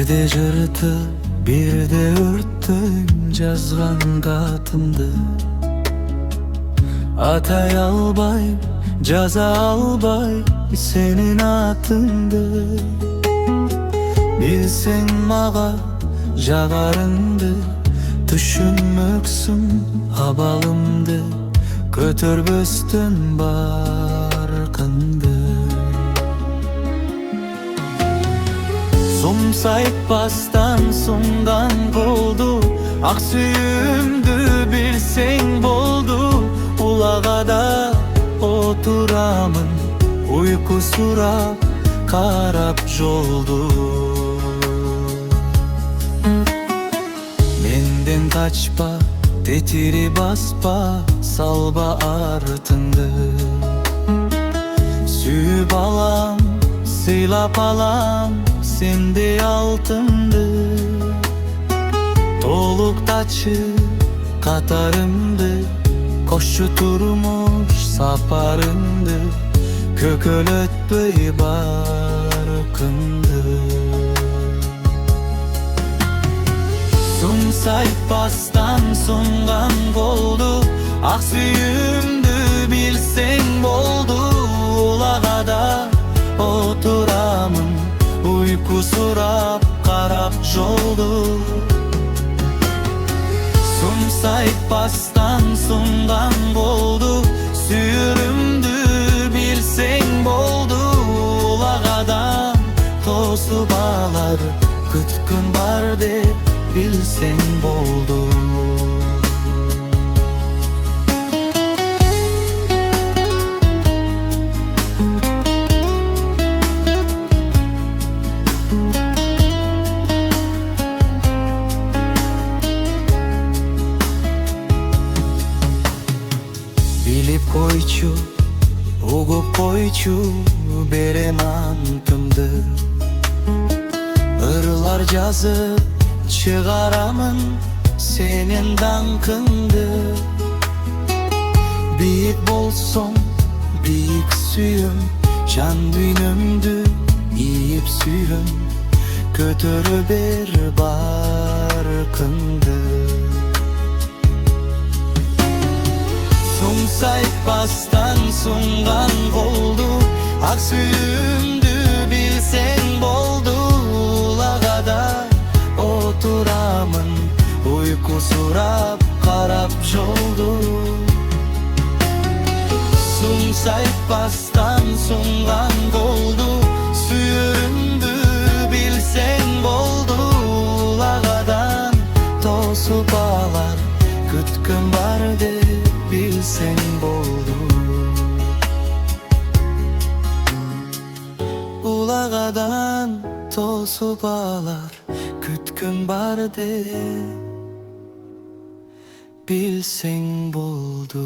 de jırtı, bir de örttün жазган катымды. Атай албай, жаза албай senin атыңды. Bilsen mağa жагарыңды, түшүнмөксүң абалымды, көтөрбөстүн баркыңды. Сумсайтпастан сумдан болду, ак сүйүмдү билсең болду. Улагада отурамын, уйку сурап, карап жолду. Менден качпа, тетири баспа, салба артыңды. Сүйүп алам, сыйлап алам, сенде алтынды. Толуктачы катарымды, кошчу турмуш сапарыңды, көкөлөтпөй баркыңды. Сумсайтпастан сунган болду, ак сүйүмдү билсең болду. Улагада отурамын, уйку сурап, карап жолду. Сумсайтпастан сунган болду, сүйүрүмдү билсең болду. Улагадан тосуп алар, күткүн бар деп bilsen boldu. Bilip koyçu, ugup koyçu, berem antımdı. Irlar жазып çıgaramın senin dankındı. Büyük bolson, büyük suyum, can düğünümdü, yiyip suyum, götürü bir barkındı. Sumsaytpastan sungan oldu, ak suyumdu bilsen boldu. Ulagada oturamın, uyku surap, karap joldu. Sumsaytpastan sungan boldu, sүйүрүмдү bilsen boldu. Ulagadan tosup alar, күткүн бар деп bilsen boldu. Ulagadan tosup alar, kütkün bar de bilsen boldu.